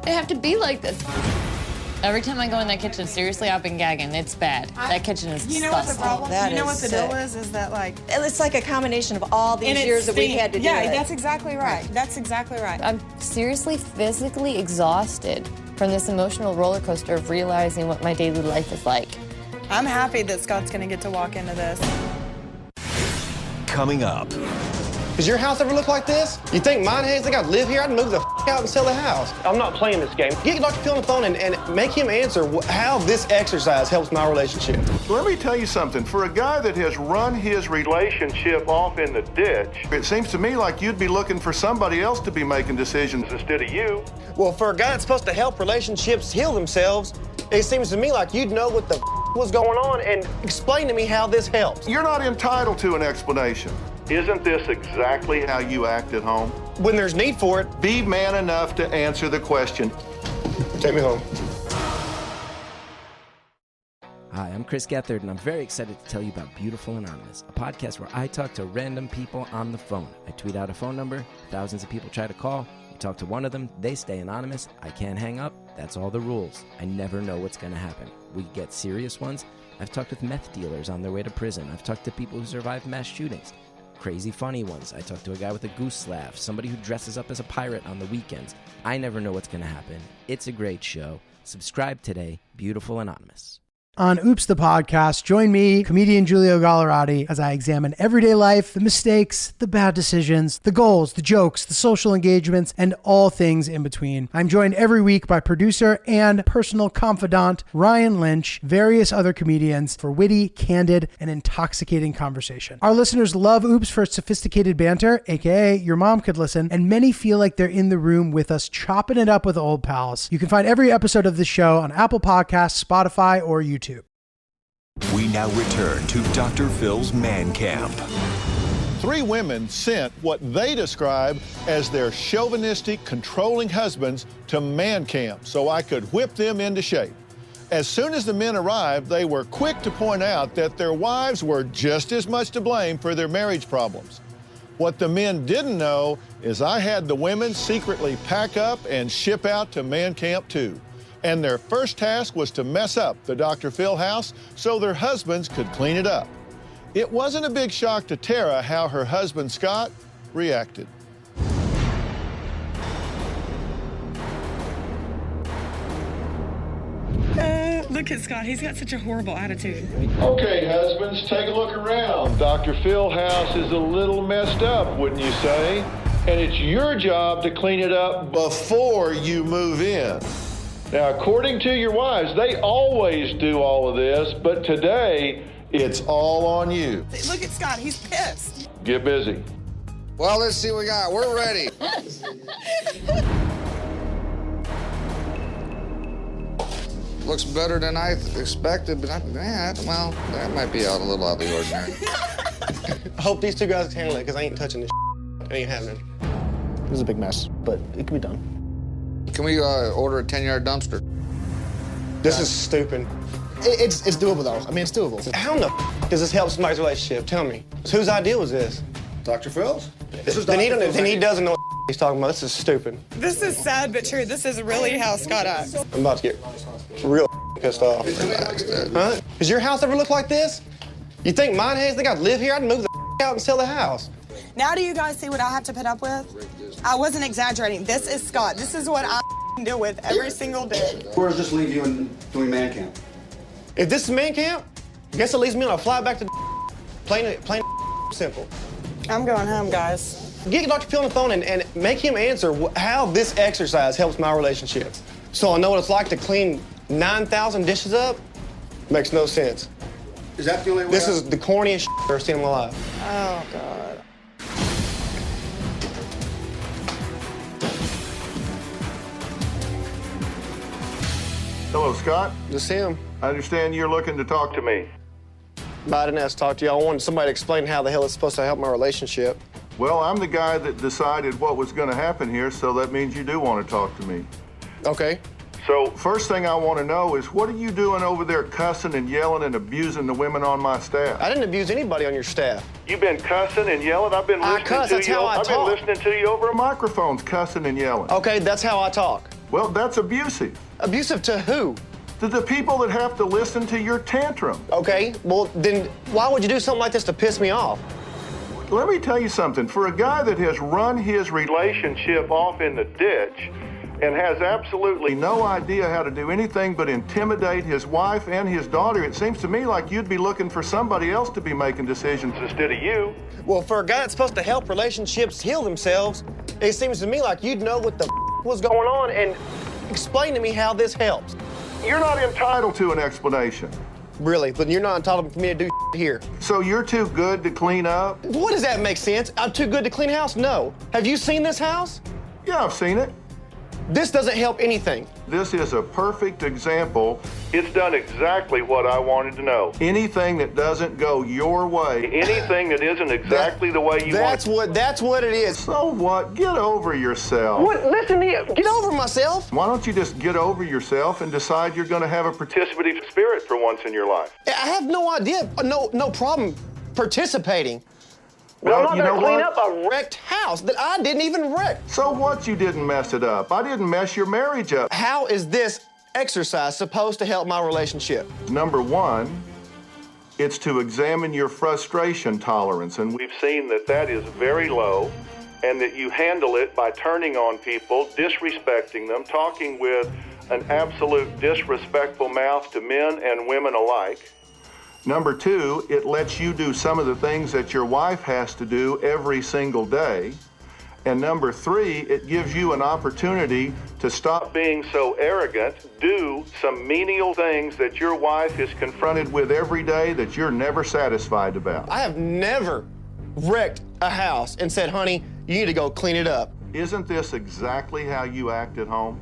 [SPEAKER 5] I have to be like this. Every time I go in that kitchen, seriously, I've been gagging. It's bad. That kitchen is
[SPEAKER 8] You know what the
[SPEAKER 5] disgusting.
[SPEAKER 8] problem? You know what the deal is that like...
[SPEAKER 10] It's like a combination of all these years that we had to do it.
[SPEAKER 8] Yeah, that's exactly right. That's exactly right.
[SPEAKER 5] I'm seriously physically exhausted from this emotional roller coaster of realizing what my daily life is like.
[SPEAKER 8] I'm happy that Scott's gonna get to walk into this.
[SPEAKER 3] Coming up.
[SPEAKER 4] Does your house ever look like this? You think mine has? Think I'd live here? I'd move the out and sell the house. I'm not playing this game. Get Dr. Phil on the phone and make him answer how this exercise helps my relationship.
[SPEAKER 2] Let me tell you something. For a guy that has run his relationship off in the ditch, it seems to me like you'd be looking for somebody else to be making decisions instead of you.
[SPEAKER 4] Well, for a guy that's supposed to help relationships heal themselves, it seems to me like you'd know what the was going on and explain to me how this helps.
[SPEAKER 2] You're not entitled to an explanation. Isn't this exactly how you act at home?
[SPEAKER 4] When there's need for it.
[SPEAKER 2] Be man enough to answer the question.
[SPEAKER 4] Take me home.
[SPEAKER 19] Hi, I'm Chris Gethard, and I'm very excited to tell you about Beautiful Anonymous, a podcast where I talk to random people on the phone. I tweet out a phone number, thousands of people try to call. You talk to one of them, they stay anonymous. I can't hang up. That's all the rules. I never know what's going to happen. We get serious ones. I've talked with meth dealers on their way to prison. I've talked to people who survived mass shootings. Crazy funny ones. I talked to a guy with a goose laugh, somebody who dresses up as a pirate on the weekends. I never know what's going to happen. It's a great show. Subscribe today. Beautiful Anonymous.
[SPEAKER 20] On Oops the Podcast, join me, comedian Giulio Gallerati, as I examine everyday life, the mistakes, the bad decisions, the goals, the jokes, the social engagements, and all things in between. I'm joined every week by producer and personal confidant Ryan Lynch, various other comedians for witty, candid, and intoxicating conversation. Our listeners love Oops for its sophisticated banter, aka your mom could listen, and many feel like they're in the room with us chopping it up with old pals. You can find every episode of the show on Apple Podcasts, Spotify, or YouTube.
[SPEAKER 3] We now return to Dr. Phil's Man Camp.
[SPEAKER 2] 3 women sent what they describe as their chauvinistic, controlling husbands to man camp so I could whip them into shape. As soon as the men arrived, they were quick to point out that their wives were just as much to blame for their marriage problems. What the men didn't know is I had the women secretly pack up and ship out to man camp too. And their first task was to mess up the Dr. Phil house so their husbands could clean it up. It wasn't a big shock to Tara how her husband, Scott, reacted.
[SPEAKER 8] Look at Scott. He's got such a horrible attitude.
[SPEAKER 2] Okay, husbands, take a look around. Dr. Phil house is a little messed up, wouldn't you say? And it's your job to clean it up before you move in. Now, according to your wives, they always do all of this, but today, it's all on you.
[SPEAKER 8] Look at Scott. He's pissed.
[SPEAKER 2] Get busy.
[SPEAKER 6] Well, let's see what we got. We're ready. Looks better than I expected, but well, that might be a little out of the ordinary.
[SPEAKER 4] I hope these 2 guys can handle it, because I ain't touching this shit. It ain't happening.
[SPEAKER 15] It was a big mess, but it can be done.
[SPEAKER 6] Can we order a 10-yard dumpster?
[SPEAKER 4] This is stupid.
[SPEAKER 15] It's doable, though. I mean, it's doable.
[SPEAKER 4] How in the does this help somebody's relationship? Tell me. So whose idea was this?
[SPEAKER 12] Dr. Phil's?
[SPEAKER 4] This is Then he doesn't know what he's talking about. This is stupid.
[SPEAKER 8] This is sad but true. This is really how Scott acts.
[SPEAKER 4] I'm about to get real pissed off. Huh? Does your house ever look like this? You think mine has? Think I'd live here? I'd move the out and sell the house.
[SPEAKER 8] Now do you guys see what I have to put up with? I wasn't exaggerating. This is Scott. This is what I deal with every single day.
[SPEAKER 12] Where does this leave you in doing man camp?
[SPEAKER 4] If this is man camp, I guess it leaves me on a fly back to plain simple.
[SPEAKER 8] I'm going home, guys.
[SPEAKER 4] Get Dr. Phil on the phone and make him answer how this exercise helps my relationship. So I know what it's like to clean 9,000 dishes up. Makes no sense.
[SPEAKER 12] Is that the only way?
[SPEAKER 4] This is the corniest shit I've ever seen in my life.
[SPEAKER 8] Oh, God.
[SPEAKER 2] Hello, Scott.
[SPEAKER 4] This is him.
[SPEAKER 2] I understand you're looking to talk to me.
[SPEAKER 4] I didn't ask to talk to you. I wanted somebody to explain how the hell it's supposed to help my relationship.
[SPEAKER 2] Well, I'm the guy that decided what was going to happen here, so that means you do want to talk to me.
[SPEAKER 4] Okay.
[SPEAKER 2] So, first thing I want to know is, what are you doing over there cussing and yelling and abusing the women on my staff?
[SPEAKER 4] I didn't abuse anybody on your staff.
[SPEAKER 2] You've been cussing and yelling? I've been listening
[SPEAKER 4] cuss,
[SPEAKER 2] to
[SPEAKER 4] that's
[SPEAKER 2] you.
[SPEAKER 4] how I
[SPEAKER 2] I've
[SPEAKER 4] talk.
[SPEAKER 2] been listening to you over microphones, cussing and yelling.
[SPEAKER 4] Okay, that's how I talk.
[SPEAKER 2] Well, that's abusive.
[SPEAKER 4] Abusive to who?
[SPEAKER 2] To the people that have to listen to your tantrum.
[SPEAKER 4] Okay, well, then why would you do something like this to piss me off?
[SPEAKER 2] Let me tell you something. For a guy that has run his relationship off in the ditch and has absolutely no idea how to do anything but intimidate his wife and his daughter, it seems to me like you'd be looking for somebody else to be making decisions instead of you.
[SPEAKER 4] Well, for a guy that's supposed to help relationships heal themselves, it seems to me like you'd know what the was going on and explain to me how this helps.
[SPEAKER 2] You're not entitled to an explanation.
[SPEAKER 4] Really? But you're not entitled for me to do here.
[SPEAKER 2] So you're too good to clean up?
[SPEAKER 4] What does that make sense? I'm too good to clean house? No. Have you seen this house?
[SPEAKER 2] Yeah, I've seen it.
[SPEAKER 4] This doesn't help anything.
[SPEAKER 2] This is a perfect example. It's done exactly what I wanted to know. Anything that doesn't go your way, anything that isn't exactly the way you want it.
[SPEAKER 4] That's what it is.
[SPEAKER 2] So what? Get over yourself.
[SPEAKER 4] What? Listen to you. Get over myself.
[SPEAKER 2] Why don't you just get over yourself and decide you're going to have a participative spirit for once in your life?
[SPEAKER 4] I have no idea, no problem participating. But
[SPEAKER 2] Well,
[SPEAKER 4] I'm not going to clean up a wrecked house that I didn't even wreck.
[SPEAKER 2] So what? You didn't mess it up. I didn't mess your marriage up.
[SPEAKER 4] How is this exercise supposed to help my relationship?
[SPEAKER 2] Number one, it's to examine your frustration tolerance, and we've seen that that is very low, and that you handle it by turning on people, disrespecting them, talking with an absolute disrespectful mouth to men and women alike. Number two, it lets you do some of the things that your wife has to do every single day. And number three, it gives you an opportunity to stop being so arrogant, do some menial things that your wife is confronted with every day that you're never satisfied about.
[SPEAKER 4] I have never wrecked a house and said, honey, you need to go clean it up.
[SPEAKER 2] Isn't this exactly how you act at home?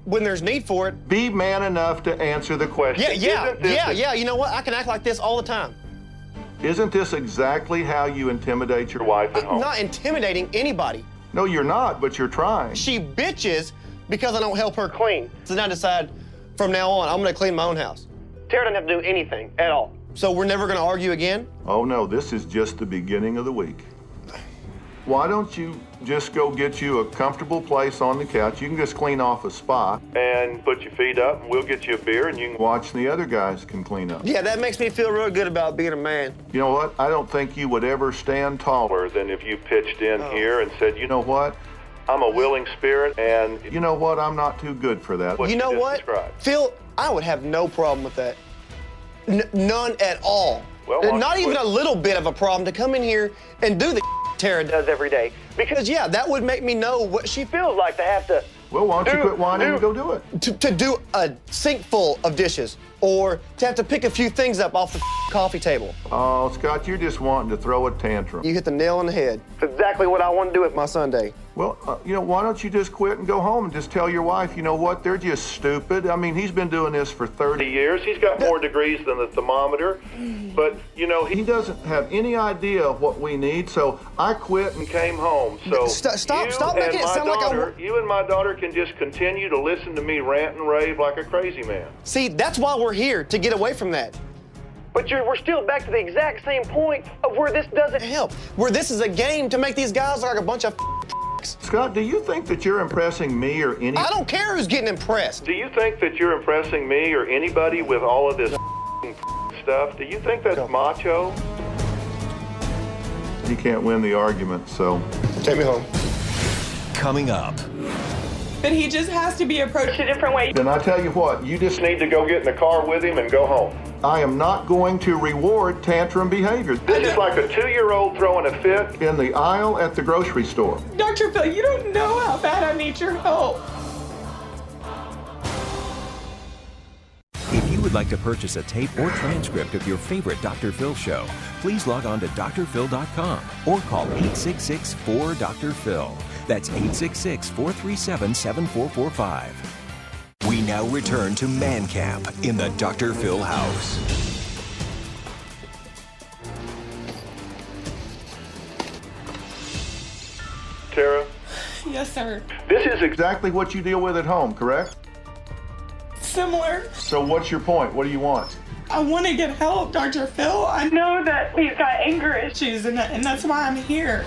[SPEAKER 4] When there's need for it.
[SPEAKER 2] Be man enough to answer the question.
[SPEAKER 4] Yeah, you know what? I can act like this all the time.
[SPEAKER 2] Isn't this exactly how you intimidate your wife at home?
[SPEAKER 4] I'm not intimidating anybody.
[SPEAKER 2] No, you're not, but you're trying.
[SPEAKER 4] She bitches because I don't help her clean. So then I decide from now on, I'm gonna clean my own house. Tara doesn't have to do anything at all. So we're never gonna argue again?
[SPEAKER 2] Oh no, this is just the beginning of the week. Why don't you just go get you a comfortable place on the couch? You can just clean off a spot and put your feet up, and we'll get you a beer, and you can watch the other guys can clean up.
[SPEAKER 4] Yeah, that makes me feel real good about being a man.
[SPEAKER 2] You know what? I don't think you would ever stand taller than if you pitched in here and said, you know what? I'm a willing spirit, and you know what? I'm not too good for that.
[SPEAKER 4] You know what? Phil, I would have no problem with that. None at all.
[SPEAKER 2] Well,
[SPEAKER 4] not even a little bit of a problem to come in here and do the Tara does every day. Because, yeah, that would make me know what she feels like to have to...
[SPEAKER 2] Well, why don't you quit whining and go do it?
[SPEAKER 4] To do a sink full of dishes, or to have to pick a few things up off the coffee table.
[SPEAKER 2] Oh, Scott, you're just wanting to throw a tantrum.
[SPEAKER 4] You hit the nail on the head. It's exactly what I want to do with my Sunday.
[SPEAKER 2] Well, you know, why don't you just quit and go home and just tell your wife, you know what, they're just stupid. I mean, he's been doing this for 30 years. He's got more degrees than the thermometer. But, you know, he doesn't have any idea what we need, so I quit and came home. So
[SPEAKER 4] Stop making it sound like
[SPEAKER 2] you and my daughter can just continue to listen to me rant and rave like a crazy man.
[SPEAKER 4] See, that's why we're here, to get away from that. But we're still back to the exact same point of where this doesn't help. Where this is a game to make these guys look like a bunch of
[SPEAKER 2] Scott, do you think that you're impressing me or any...
[SPEAKER 4] I don't care who's getting impressed.
[SPEAKER 2] Do you think that you're impressing me or anybody with all of this stuff? Do you think that's macho? He can't win the argument, so...
[SPEAKER 4] Take me home.
[SPEAKER 3] Coming up.
[SPEAKER 8] But he just has to be approached a different way.
[SPEAKER 2] Then I tell you what, you just need to go get in the car with him and go home. I am not going to reward tantrum behavior. This is like a 2-year-old throwing a fit in the aisle at the grocery store.
[SPEAKER 8] Dr. Phil, you don't know how bad I need your help.
[SPEAKER 3] If you would like to purchase a tape or transcript of your favorite Dr. Phil show, please log on to drphil.com or call 866-4-DR-PHIL. That's 866-437-7445. We now return to Man Camp in the Dr. Phil house.
[SPEAKER 2] Tara?
[SPEAKER 8] Yes, sir.
[SPEAKER 2] This is exactly what you deal with at home, correct?
[SPEAKER 8] Similar.
[SPEAKER 2] So what's your point? What do you want?
[SPEAKER 8] I want to get help, Dr. Phil. I know that he's got anger issues, and that's why I'm here.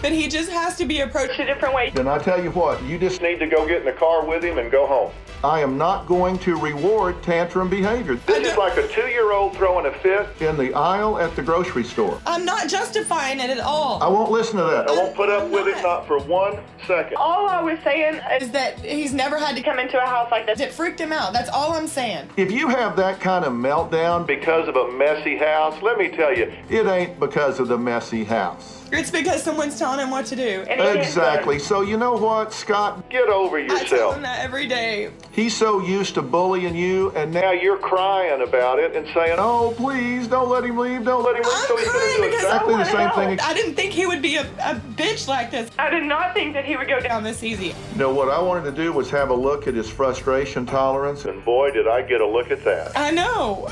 [SPEAKER 8] But he just has to be approached a different way.
[SPEAKER 2] Then I tell you what, you just need to go get in the car with him and go home. I am not going to reward tantrum behavior. This is like a 2-year-old throwing a fit in the aisle at the grocery store.
[SPEAKER 8] I'm not justifying it at all.
[SPEAKER 2] I won't listen to that. I won't put up with it, not for 1 second.
[SPEAKER 8] All I was saying is that he's never had to come into a house like this. It freaked him out. That's all I'm saying.
[SPEAKER 2] If you have that kind of meltdown because of a messy house, let me tell you, it ain't because of the messy house.
[SPEAKER 8] It's because someone's telling him what to do.
[SPEAKER 2] Exactly. So you know what, Scott? Get over yourself.
[SPEAKER 8] I tell him that every day.
[SPEAKER 2] He's so used to bullying you, and now you're crying about it and saying, oh, please, don't let him leave, don't let him leave. So he's going to do exactly the same thing.
[SPEAKER 8] I didn't think he would be a bitch like this. I did not think that he would go down this easy.
[SPEAKER 2] You know, what I wanted to do was have a look at his frustration tolerance, and boy, did I get a look at that.
[SPEAKER 8] I know.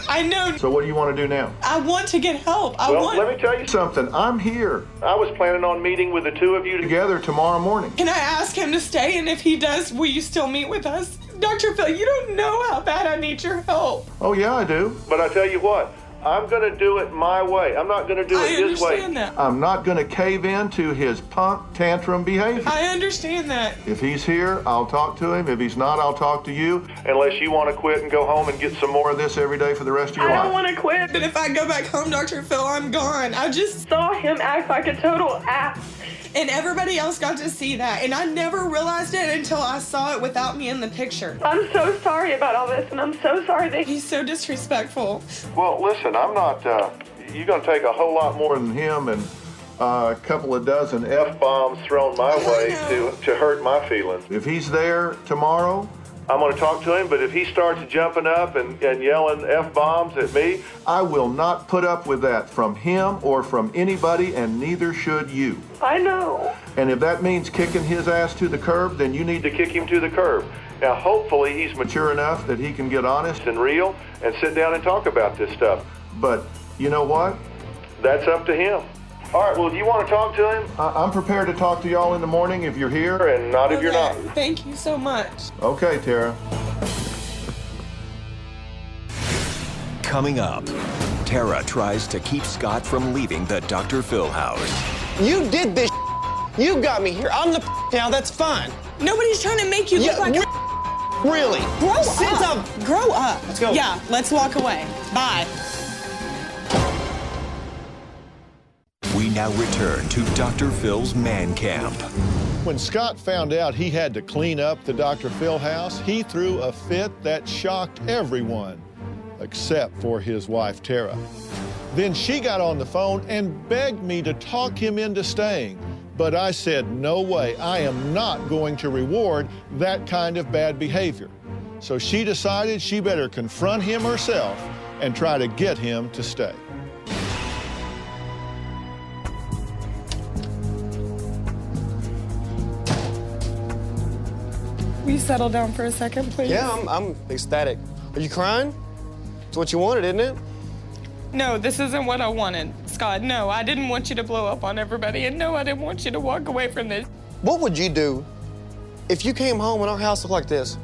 [SPEAKER 2] So what do you want to do now?
[SPEAKER 8] I want to get help.
[SPEAKER 2] Let me tell you something. I'm here. I was planning on meeting with the two of you together tomorrow morning.
[SPEAKER 8] Can I ask him to stay? And if he does, will you still meet with us? Dr. Phil, you don't know how bad I need your help.
[SPEAKER 2] Oh, yeah, I do. But I tell you what, I'm going to do it my way. I'm not going to do it his way.
[SPEAKER 8] I understand that.
[SPEAKER 2] I'm not going to cave in to his punk tantrum behavior.
[SPEAKER 8] I understand that.
[SPEAKER 2] If he's here, I'll talk to him. If he's not, I'll talk to you. Unless you want to quit and go home and get some more of this every day for the rest of your life.
[SPEAKER 8] I don't want to quit, but if I go back home, Dr. Phil, I'm gone. I just saw him act like a total ass. And everybody else got to see that. And I never realized it until I saw it without me in the picture. I'm so sorry about all this, and I'm so sorry that he's so disrespectful.
[SPEAKER 2] Well, listen, I'm not, you're going to take a whole lot more than him and a couple of dozen F-bombs thrown my way to hurt my feelings. If he's there tomorrow, I'm going to talk to him, but if he starts jumping up and yelling F-bombs at me, I will not put up with that from him or from anybody, and neither should you.
[SPEAKER 8] I know.
[SPEAKER 2] And if that means kicking his ass to the curb, then you need to kick him to the curb. Now, hopefully he's mature enough that he can get honest and real and sit down and talk about this stuff. But You know what? That's up to him. All right, well, if you want to talk to him, I'm prepared to talk to y'all in the morning if you're here and not if you're not.
[SPEAKER 8] Thank you so much.
[SPEAKER 2] Okay, Tara.
[SPEAKER 3] Coming up, Tara tries to keep Scott from leaving the Dr. Phil house.
[SPEAKER 4] You did this. You got me here. I'm the now. That's fine.
[SPEAKER 8] Nobody's trying to make you look like
[SPEAKER 4] really.
[SPEAKER 8] Grow up.
[SPEAKER 4] Let's go.
[SPEAKER 8] Yeah, let's walk away. Bye.
[SPEAKER 3] We now return to Dr. Phil's man camp.
[SPEAKER 2] When Scott found out he had to clean up the Dr. Phil house, he threw a fit that shocked everyone, except for his wife, Tara. Then she got on the phone and begged me to talk him into staying. But I said, no way, I am not going to reward that kind of bad behavior. So she decided she better confront him herself and try to get him to stay.
[SPEAKER 8] Will you settle down for a second, please?
[SPEAKER 4] Yeah, I'm ecstatic. Are you crying? It's what you wanted, isn't it?
[SPEAKER 8] No, this isn't what I wanted. Scott, no, I didn't want you to blow up on everybody, and no, I didn't want you to walk away from this.
[SPEAKER 4] What would you do if you came home and our house looked like this?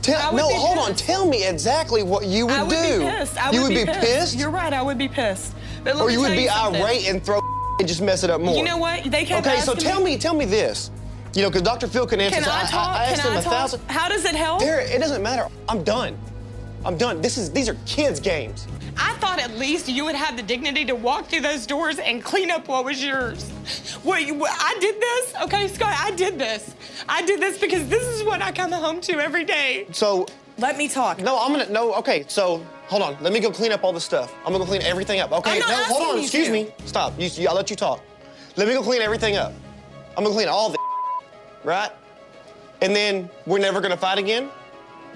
[SPEAKER 4] Hold on. Tell me exactly what you would do.
[SPEAKER 8] I would be pissed.
[SPEAKER 4] You would be pissed?
[SPEAKER 8] You're right, I would be pissed. But let
[SPEAKER 4] or
[SPEAKER 8] me
[SPEAKER 4] you would
[SPEAKER 8] tell
[SPEAKER 4] be
[SPEAKER 8] something.
[SPEAKER 4] irate and throw and just mess it up more.
[SPEAKER 8] You know what? They kept
[SPEAKER 4] Okay, so
[SPEAKER 8] asking
[SPEAKER 4] tell me this. You know, because Dr. Phil can answer.
[SPEAKER 8] Can I talk?
[SPEAKER 4] I asked him 1,000.
[SPEAKER 8] How does it help?
[SPEAKER 4] It doesn't matter. I'm done. I'm done. These are kids' games.
[SPEAKER 8] I thought at least you would have the dignity to walk through those doors and clean up what was yours. I did this? Okay, Scott, I did this. I did this because this is what I come home to every day.
[SPEAKER 4] So...
[SPEAKER 8] Let me talk.
[SPEAKER 4] Okay, so, hold on. Let me go clean up all this stuff. I'm gonna go clean everything up. Okay,
[SPEAKER 8] I'm not
[SPEAKER 4] hold on,
[SPEAKER 8] asking
[SPEAKER 4] excuse
[SPEAKER 8] you
[SPEAKER 4] me. Stop, I'll let you talk. Let me go clean everything up. I'm gonna clean all this, right? And then we're never gonna fight again?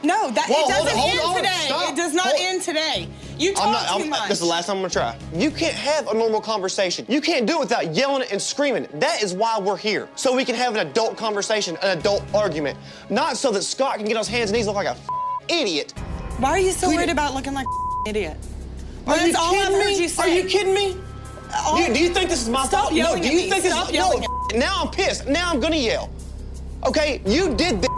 [SPEAKER 8] No, it doesn't end today.
[SPEAKER 4] Stop.
[SPEAKER 8] It does not end today. You talk too much.
[SPEAKER 4] This is the last time I'm gonna try. You can't have a normal conversation. You can't do it without yelling and screaming. That is why we're here. So we can have an adult conversation, an adult argument. Not so that Scott can get on his hands and knees and look like a idiot.
[SPEAKER 8] Why are you so worried about looking like an idiot?
[SPEAKER 4] Are you
[SPEAKER 8] all I've
[SPEAKER 4] kidding
[SPEAKER 8] heard
[SPEAKER 4] me?
[SPEAKER 8] you say.
[SPEAKER 4] Are you kidding me? Do you think this is my fault?
[SPEAKER 8] Stop yelling
[SPEAKER 4] No,
[SPEAKER 8] at
[SPEAKER 4] do you
[SPEAKER 8] me.
[SPEAKER 4] think this
[SPEAKER 8] Stop
[SPEAKER 4] is
[SPEAKER 8] yelling
[SPEAKER 4] no, now I'm pissed. Now I'm gonna yell. Okay, you did this.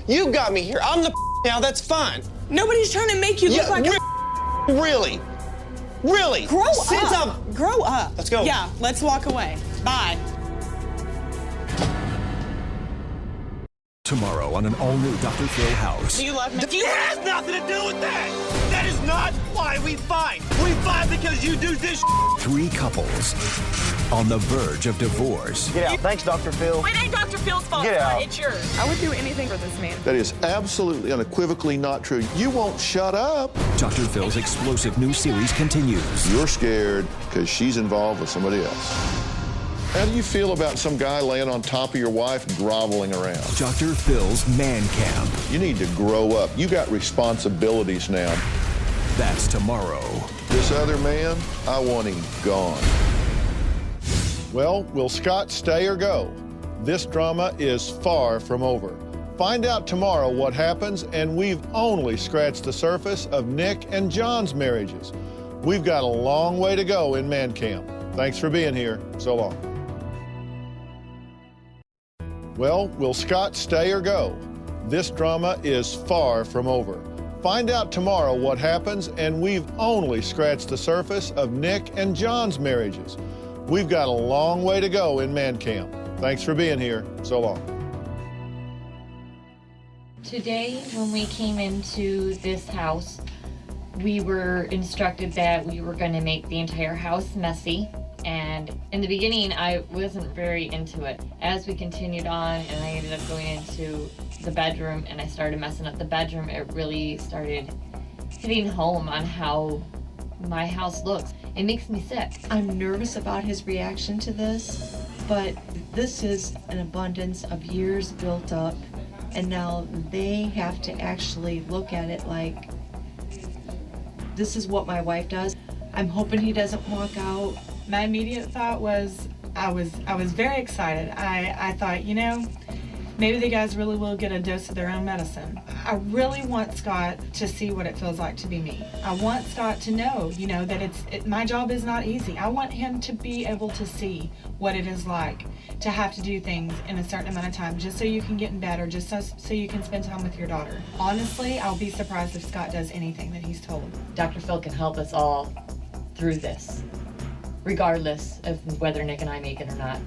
[SPEAKER 4] You got me here. I'm the now, that's fine.
[SPEAKER 8] Nobody's trying to make you look like
[SPEAKER 4] Really? Really?
[SPEAKER 8] Grow up. Grow up.
[SPEAKER 4] Let's go.
[SPEAKER 8] Yeah, let's walk away. Bye.
[SPEAKER 3] Tomorrow on an all-new Dr. Phil house.
[SPEAKER 8] Do you love me?
[SPEAKER 21] It has nothing to do with that! That is not why we fight! We fight because you do this.
[SPEAKER 3] Three couples on the verge of divorce.
[SPEAKER 4] Get out. Thanks, Dr. Phil.
[SPEAKER 8] It ain't Dr. Phil's fault.
[SPEAKER 4] Get out.
[SPEAKER 8] It's yours. I would do anything for this man.
[SPEAKER 2] That is absolutely unequivocally not true. You won't shut up.
[SPEAKER 3] Dr. Phil's explosive new series continues.
[SPEAKER 2] You're scared because she's involved with somebody else. How do you feel about some guy laying on top of your wife groveling around?
[SPEAKER 3] Dr. Phil's Man Camp.
[SPEAKER 2] You need to grow up. You got responsibilities now.
[SPEAKER 3] That's tomorrow.
[SPEAKER 2] This other man, I want him gone. Well, will Scott stay or go? This drama is far from over. Find out tomorrow what happens, and we've only scratched the surface of Nick and John's marriages. We've got a long way to go in Man Camp. Thanks for being here. So long. Well, will Scott stay or go? This drama is far from over. Find out tomorrow what happens, and we've only scratched the surface of Nick and John's marriages. We've got a long way to go in Man Camp. Thanks for being here. So long.
[SPEAKER 5] Today, when we came into this house, we were instructed that we were going to make the entire house messy. And in the beginning, I wasn't very into it. As we continued on and I ended up going into the bedroom and I started messing up the bedroom, it really started hitting home on how my house looks. It makes me sick.
[SPEAKER 17] I'm nervous about his reaction to this, but this is an abundance of years built up, and now they have to actually look at it like, this is what my wife does. I'm hoping he doesn't walk out.
[SPEAKER 8] My immediate thought was, I was very excited. I thought, you know, Maybe the guys really will get a dose of their own medicine. I really want Scott to see what it feels like to be me. I want Scott to know, that my job is not easy. I want him to be able to see what it is like to have to do things in a certain amount of time just so you can get in bed or just so you can spend time with your daughter. Honestly, I'll be surprised if Scott does anything that he's told.
[SPEAKER 5] Dr. Phil can help us all through this, regardless of whether Nick and I make it or not.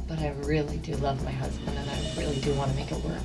[SPEAKER 5] But I really do love my husband, and I really do want to make it work.